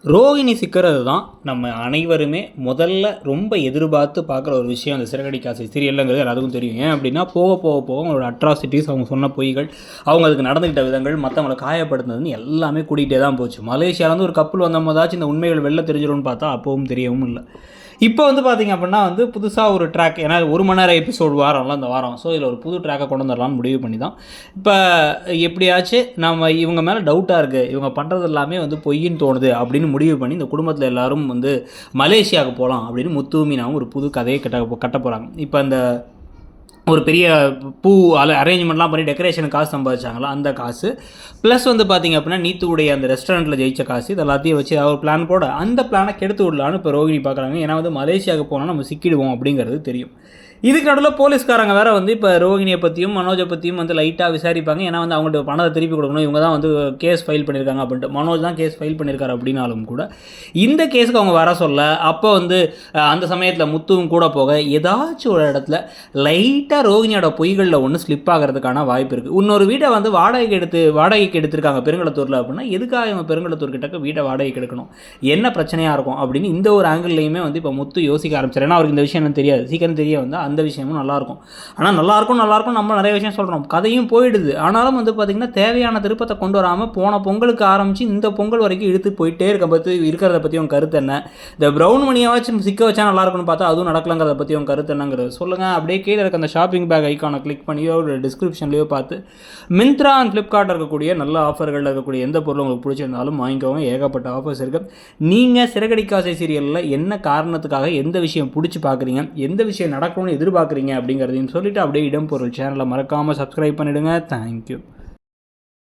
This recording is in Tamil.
ரோகிணி சிக்கிறது தான் நம்ம அனைவருமே முதல்ல ரொம்ப எதிர்பார்த்து பார்க்குற ஒரு விஷயம். அந்த சிறகடிக்க ஆசை சீரியலுங்கிறது எல்லாத்துக்கும் தெரியும். ஏன் அப்படின்னா போக போக போக அவங்களோட அட்ராசிட்டிஸ், அவங்க சொன்ன பொய்கள், அவங்க அதுக்கு நடந்துக்கிட்ட விதங்கள், மற்றவங்களை காயப்படுத்துனதுன்னு எல்லாமே கூட்டிகிட்டே தான் போச்சு. மலேசியாவிலேருந்து ஒரு கப்பல் வந்த போதாச்சும் இந்த உண்மைகள் வெளில தெரிஞ்சிடும்னு பார்த்தா அப்பவும் தெரியவும் இல்லை. இப்போ வந்து பார்த்திங்க அப்படின்னா வந்து புதுசாக ஒரு ட்ராக், ஏன்னா 1 மணி நேரம் எபிசோடு வாரம்லாம் இந்த வாரம். ஸோ இதில் ஒரு புது ட்ராக்கை கொண்டு வந்துடலாம்னு முடிவு பண்ணி தான் இப்போ எப்படியாச்சும் நம்ம இவங்க மேலே டவுட்டாக இருக்குது, இவங்க பண்ணுறது எல்லாமே வந்து பொய்ன்னு தோணுது அப்படின்னு முடிவு பண்ணி இந்த குடும்பத்தில் எல்லோரும் வந்து மலேசியாவுக்கு போகலாம் அப்படின்னு முத்துமீனாவும் ஒரு புது கதையை கட்ட போகிறாங்க. இப்போ அந்த ஒரு பெரிய பூ அரேஞ்ச்மெண்ட்லாம் பண்ணி டெக்கரேஷனுக்கு காசு சம்பாதிச்சாங்களா, அந்த காசு ப்ளஸ் வந்து பார்த்திங்க அப்படின்னா நீத்துடைய அந்த ரெஸ்டாரண்ட்டில் ஜெயிச்ச காசு, இது எல்லாத்தையும் வச்சு அவர் பிளான் போட அந்த பிளானை கெடுத்து விடலான்னு இப்போ ரோகிணி பார்க்குறாங்க. ஏன்னா வந்து மலேசியாவுக்கு போனால் நம்ம சிக்கிடுவோம் அப்படிங்கிறது தெரியும். இதுக்கு நடுவில் போலீஸ்காரங்க வேறு வந்து இப்போ ரோகிணியை பற்றியும் மனோஜை பற்றியும் வந்து லைட்டாக விசாரிப்பாங்க. ஏன்னா வந்து அவங்கள்ட்ட பணத்தை திருப்பி கொடுக்கணும், இவங்க தான் வந்து கேஸ் ஃபைல் பண்ணியிருக்காங்க அப்படின்ட்டு. மனோஜ் தான் கேஸ் ஃபைல் பண்ணியிருக்காரு அப்படின்னாலும் கூட இந்த கேஸுக்கு அவங்க வர சொல்ல, அப்போ வந்து அந்த சமயத்தில் முத்துவும் கூட போக ஏதாச்சும் ஒரு இடத்துல லைட்டாக ரோகிணியோட பொய்களில் ஒன்று ஸ்லிப் ஆகிறதுக்கான வாய்ப்பு இருக்குது. இன்னொரு வீட்டை வந்து வாடகைக்கு எடுத்திருக்காங்க பெருங்களத்தூரில் அப்படின்னா, எதுக்காக இவங்க பெருங்களத்தூர் கிட்டக்க வீட்டை வாடகைக்கு எடுக்கணும், என்ன பிரச்சனையாக இருக்கும் அப்படின்னு இந்த ஒரு ஆங்கிள்லையுமே வந்து இப்போ முத்து யோசிக்க ஆரம்பிச்சார். ஏன்னா அவருக்கு இந்த விஷயம் என்ன தெரியாது, சீக்கிரம் தெரிய வந்து அந்த விஷயமும் நல்லாயிருக்கும். ஆனால் நல்லாயிருக்கும் நம்ம நிறைய விஷயம் சொல்கிறோம், கதையும் போயிடுது. ஆனாலும் வந்து பார்த்திங்கன்னா தேவையான திருப்பத்தை கொண்டு வராமல் போன பொங்கலுக்கு ஆரம்பித்து இந்த பொங்கல் வரைக்கும் இழுத்து போயிட்டே இருக்கிறத பற்றி உங்கள் கருத்து என்ன? இந்த ப்ரௌன் மணியாச்சும் சிக்க வச்சா நல்லாயிருக்குன்னு பார்த்தா அதுவும் நடக்கலங்கிறத பற்றி உங்கள் கருத்து என்னங்கிறது சொல்லுங்கள். அப்படியே கீழே இருக்க அந்த ஷாப்பிங் பேக் ஐக்கானை கிளிக் பண்ணியோ ஒரு டிஸ்கிரிப்ஷன்லையோ பார்த்து மிந்த்ரா அண்ட் ஃப்ளிப்கார்ட் இருக்கக்கூடிய நல்ல ஆஃபர்களில் இருக்கக்கூடிய எந்த பொருளும் உங்களுக்கு பிடிச்சிருந்தாலும் வாங்கிக்கோங்க. ஏகப்பட்ட ஆஃபர்ஸ் இருக்குது. நீங்கள் சிறகடிக்க ஆசை சீரியலில் என்ன காரணத்துக்காக எந்த விஷயம் பிடிச்சி பார்க்குறீங்க, எந்த விஷயம் நடக்கணும்னு எதிர்பார்க்குறீங்க அப்படிங்கிறதையும் சொல்லிவிட்டு அப்படியே இடம் பொருள் சேனலை மறக்காமல் சப்ஸ்கிரைப் பண்ணிவிடுங்க. தேங்க்யூ.